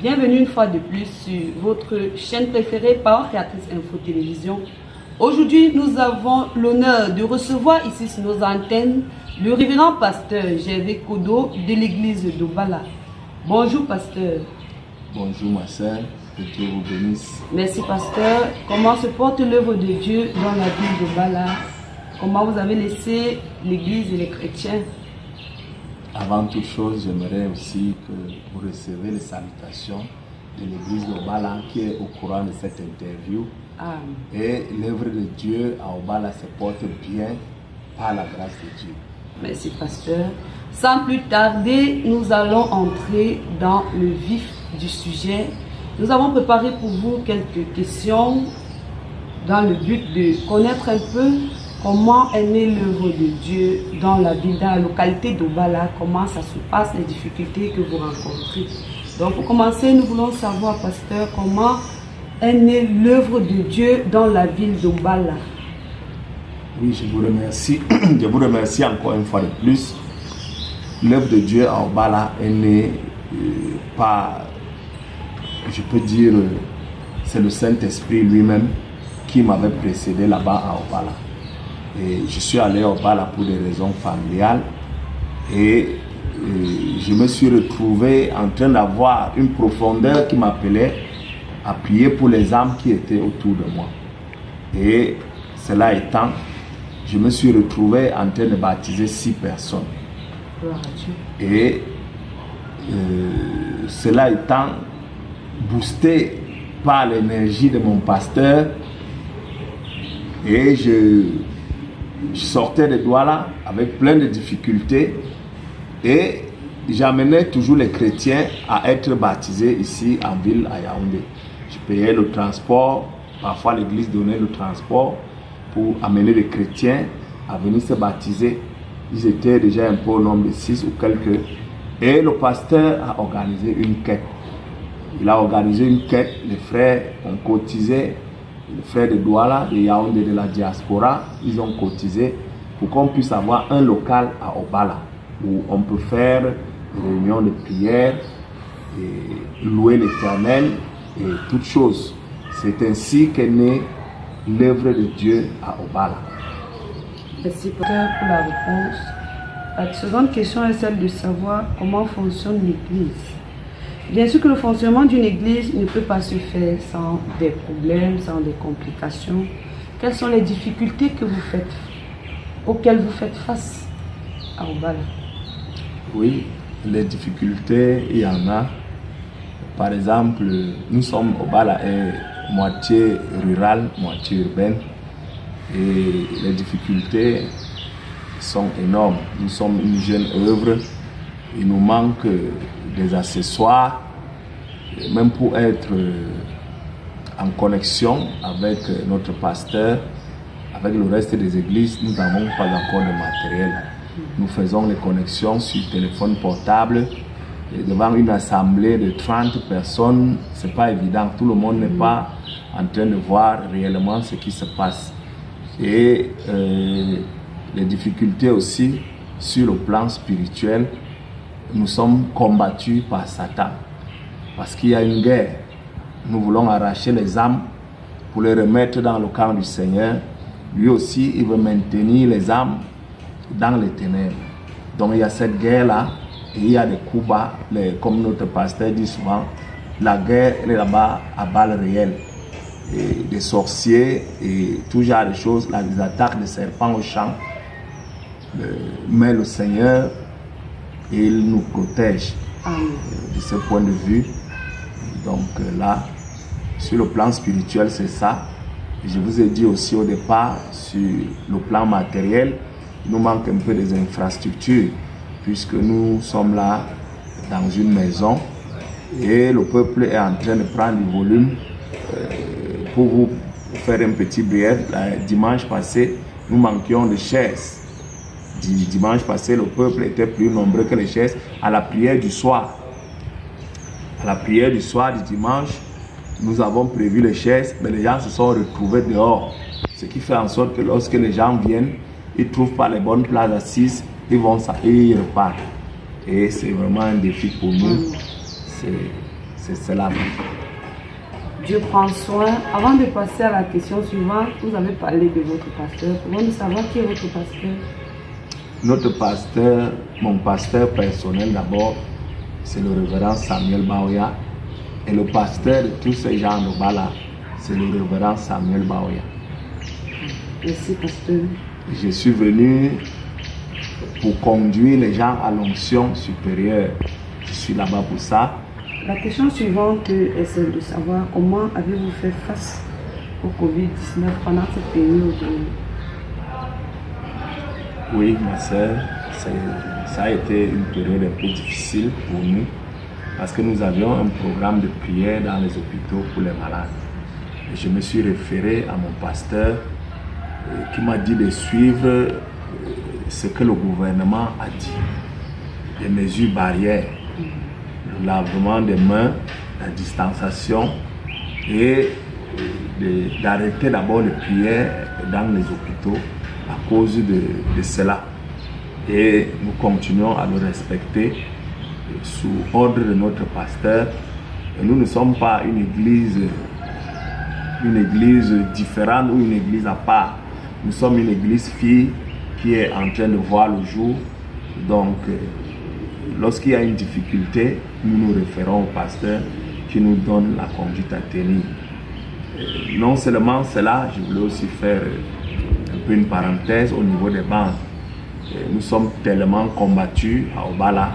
Bienvenue une fois de plus sur votre chaîne préférée par Créatrice Info Télévision. Aujourd'hui, nous avons l'honneur de recevoir ici sur nos antennes le révérend pasteur Gervais Kodo de l'église d'Obala. Bonjour pasteur. Bonjour ma sœur, que Dieu vous bénisse. Merci pasteur. Comment se porte l'œuvre de Dieu dans la ville d'Obala? Comment vous avez laissé l'église et les chrétiens? Avant toute chose, j'aimerais aussi que vous recevez les salutations de l'église d'Obala qui est au courant de cette interview. Amen. Et l'œuvre de Dieu à Obala se porte bien par la grâce de Dieu. Merci pasteur. Sans plus tarder, nous allons entrer dans le vif du sujet. Nous avons préparé pour vous quelques questions dans le but de connaître un peu comment est née l'œuvre de Dieu dans la ville, dans la localité d'Obala, comment ça se passe, les difficultés que vous rencontrez. Donc pour commencer, nous voulons savoir, pasteur, comment est née l'œuvre de Dieu dans la ville d'Obala. Oui, je vous remercie. Je vous remercie encore une fois de plus. L'œuvre de Dieu à Obala est née par, je peux dire, c'est le Saint-Esprit lui-même qui m'avait précédé là-bas à Obala. Et je suis allé à Obala pour des raisons familiales et je me suis retrouvé en train d'avoir une profondeur qui m'appelait à prier pour les âmes qui étaient autour de moi. Et cela étant, je me suis retrouvé en train de baptiser 6 personnes. Et cela étant boosté par l'énergie de mon pasteur, et je sortais de Douala avec plein de difficultés et j'amenais toujours les chrétiens à être baptisés ici en ville à Yaoundé. Je payais le transport, parfois l'église donnait le transport pour amener les chrétiens à venir se baptiser. Ils étaient déjà un peu au nombre de 6 ou quelques. Et le pasteur a organisé une quête. Il a organisé une quête, les frères ont cotisé. Les frères de Douala, de Yaoundé, de la diaspora, ils ont cotisé pour qu'on puisse avoir un local à Obala où on peut faire des réunions de prière et louer l'Éternel et toutes choses. C'est ainsi qu'est née l'œuvre de Dieu à Obala. Merci pasteur pour la réponse. La seconde question est celle de savoir comment fonctionne l'église. Bien sûr que le fonctionnement d'une église ne peut pas se faire sans des problèmes, sans des complications. Quelles sont les difficultés que vous faites, auxquelles vous faites face à Obala? Oui, les difficultés, il y en a. Par exemple, nous sommes, Obala est moitié rurale, moitié urbaine. Et les difficultés sont énormes. Nous sommes une jeune œuvre. Il nous manque des accessoires, même pour être en connexion avec notre pasteur, avec le reste des églises, nous n'avons pas encore de matériel. Nous faisons les connexions sur téléphone portable. Et devant une assemblée de 30 personnes, ce n'est pas évident. Tout le monde n'est pas en train de voir réellement ce qui se passe. Et les difficultés aussi sur le plan spirituel, nous sommes combattus par Satan parce qu'il y a une guerre. Nous voulons arracher les âmes pour les remettre dans le camp du Seigneur. Lui aussi, il veut maintenir les âmes dans les ténèbres. Donc il y a cette guerre-là et il y a des coups bas, comme notre pasteur dit souvent, la guerre elle est là-bas à balles réelles. Et des sorciers et tout genre de choses, les attaques de serpents au champ. Mais le Seigneur, il nous protège de ce point de vue. Donc là, sur le plan spirituel, c'est ça. Et je vous ai dit aussi au départ, sur le plan matériel, il nous manque un peu des infrastructures, puisque nous sommes là dans une maison et le peuple est en train de prendre du volume. Pour vous faire un petit brief, dimanche passé, nous manquions de chaises. Dimanche passé, le peuple était plus nombreux que les chaises à la prière du soir. À la prière du soir du dimanche, nous avons prévu les chaises, mais les gens se sont retrouvés dehors. Ce qui fait en sorte que lorsque les gens viennent, ils ne trouvent pas les bonnes places assises, ils vont s'appeler et ils repartent. Et c'est vraiment un défi pour nous. c'est cela. Dieu prend soin. Avant de passer à la question suivante, vous avez parlé de votre pasteur. Pouvons-nous savoir qui est votre pasteur? Notre pasteur, mon pasteur personnel d'abord, c'est le révérend Samuel Baoya. Et le pasteur de tous ces gens de Bala, c'est le révérend Samuel Baoya. Merci, pasteur. Je suis venu pour conduire les gens à l'onction supérieure. Je suis là-bas pour ça. La question suivante est celle de savoir comment avez-vous fait face au Covid-19 pendant cette période? Oui, ma soeur, ça a été une période un peu difficile pour nous parce que nous avions un programme de prière dans les hôpitaux pour les malades. Et je me suis référé à mon pasteur qui m'a dit de suivre ce que le gouvernement a dit. Les mesures barrières, le lavement des mains, la distanciation et d'arrêter d'abord les prières dans les hôpitaux à cause de cela. Et nous continuons à le respecter sous ordre de notre pasteur. Et nous ne sommes pas une église différente ou une église à part. Nous sommes une église fille qui est en train de voir le jour. Donc, lorsqu'il y a une difficulté, nous nous référons au pasteur qui nous donne la conduite à tenir. Non seulement cela, je voulais aussi faire un peu une parenthèse au niveau des bandes. Nous sommes tellement combattus à Obala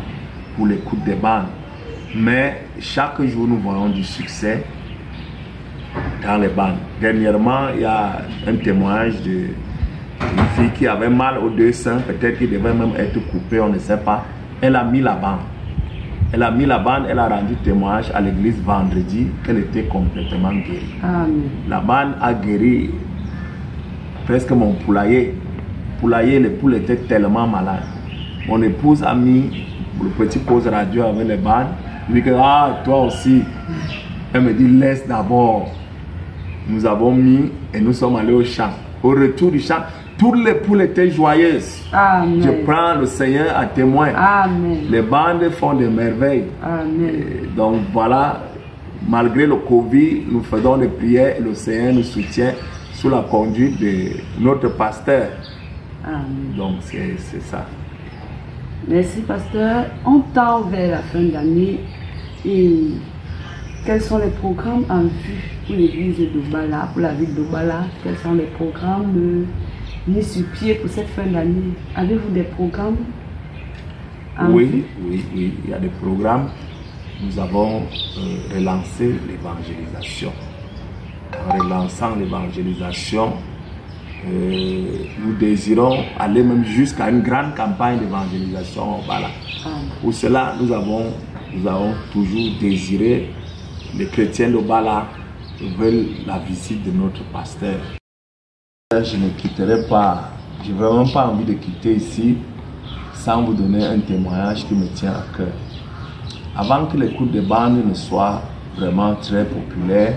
pour l'écoute des bandes. Mais chaque jour, nous voyons du succès dans les bandes. Dernièrement, il y a un témoignage d'une fille qui avait mal aux deux seins, peut-être qu'il devait même être coupé, on ne sait pas. Elle a mis la bande. Elle a mis la bande, elle a rendu témoignage à l'église vendredi qu'elle était complètement guérie. Amen. La bande a guéri presque mon poulailler. Les poules étaient tellement malades. Mon épouse a mis le petit pause radio avec les bandes. Je lui dis que toi aussi. Elle me dit laisse d'abord. Nous avons mis et nous sommes allés au champ. Au retour du champ, toutes les poules étaient joyeuses. Amen. Je prends le Seigneur à témoin. Amen. Les bandes font des merveilles. Amen. Donc voilà, malgré le Covid, nous faisons des prières et le Seigneur nous soutient sous la conduite de notre pasteur. Amen. Donc c'est ça. Merci, pasteur. On tend vers la fin de l'année. Et quels sont les programmes en vue pour l'église d'Obala, pour la ville d'Obala? Quels sont les programmes mis sur pied pour cette fin d'année? Avez-vous des programmes en vue? Oui, il y a des programmes. Nous avons relancé l'évangélisation. En relançant l'évangélisation, nous désirons aller même jusqu'à une grande campagne d'évangélisation au Bala. Pour cela, nous avons toujours désiré, les chrétiens de Bala veulent la visite de notre pasteur. Je ne quitterai pas, je n'ai vraiment pas envie de quitter ici sans vous donner un témoignage qui me tient à cœur. Avant que l'écoute des bandes ne soit vraiment très populaire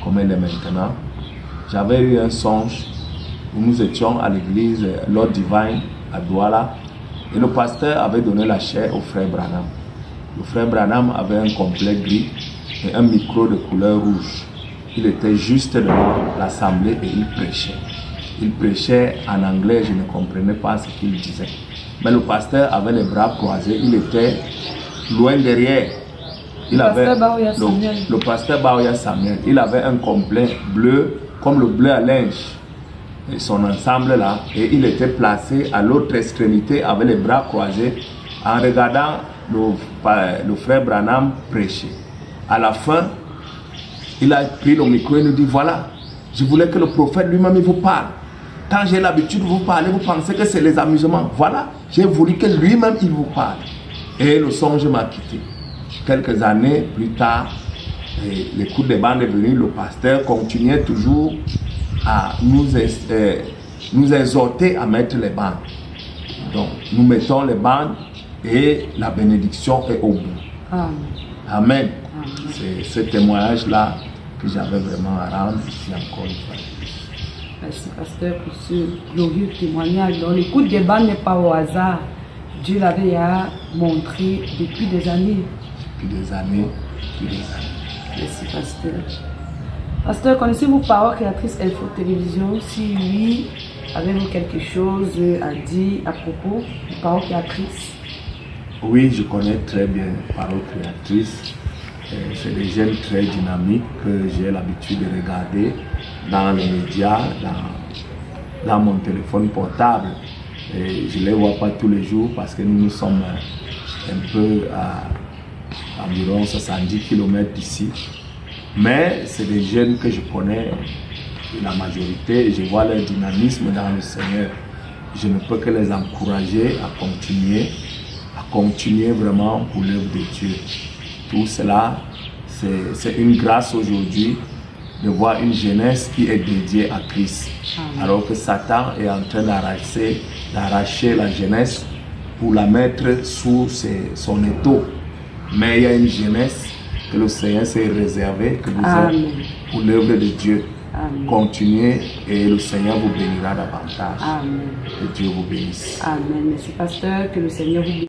comme elle est maintenant, j'avais eu un songe où nous étions à l'église Lord Divine à Douala et le pasteur avait donné la chair au frère Branham. Le frère Branham avait un complet gris et un micro de couleur rouge. Il était juste devant l'assemblée et il prêchait. Il prêchait en anglais, je ne comprenais pas ce qu'il disait. Mais le pasteur avait les bras croisés, il était loin derrière. Le pasteur Baoya Samuel, il avait un complet bleu, comme le bleu à linge. Et son ensemble là, et il était placé à l'autre extrémité avec les bras croisés en regardant le frère Branham prêcher. À la fin, il a pris le micro et nous dit voilà, je voulais que le prophète lui-même vous parle. Quand j'ai l'habitude de vous parler, vous pensez que c'est les amusements. Voilà, j'ai voulu que lui-même il vous parle. Et le songe m'a quitté. Quelques années plus tard, l'écoute des bandes est venue, le pasteur continuait toujours à nous exhorter à mettre les bandes. Donc, nous mettons les bandes et la bénédiction est au bout. Amen. Amen. C'est ce témoignage-là que j'avais vraiment à rendre ici encore une fois. Merci, pasteur, pour ce glorieux témoignage. Donc, l'écoute des bandes n'est pas au hasard. Dieu l'avait montré depuis des années. Depuis des années, depuis des années. Merci, pasteur. Pasteur, connaissez-vous Power Créatrice Info Télévision? Si oui, avez-vous quelque chose à dire à propos de Power Créatrice? Oui, je connais très bien Power Créatrice. C'est des jeunes très dynamiques que j'ai l'habitude de regarder dans les médias, dans mon téléphone portable. Et je ne les vois pas tous les jours parce que nous sommes un peu à environ 70 km d'ici. Mais c'est des jeunes que je connais, la majorité, et je vois leur dynamisme dans le Seigneur. Je ne peux que les encourager à continuer vraiment pour l'œuvre de Dieu. Tout cela, c'est une grâce aujourd'hui de voir une jeunesse qui est dédiée à Christ. Amen. Alors que Satan est en train d'arracher la jeunesse pour la mettre sous son étau. Mais il y a une jeunesse que le Seigneur s'est réservée, que vous êtes pour l'œuvre de Dieu. Amen. Continuez et le Seigneur vous bénira davantage. Amen. Que Dieu vous bénisse. Amen. Merci pasteur, que le Seigneur vous bénisse.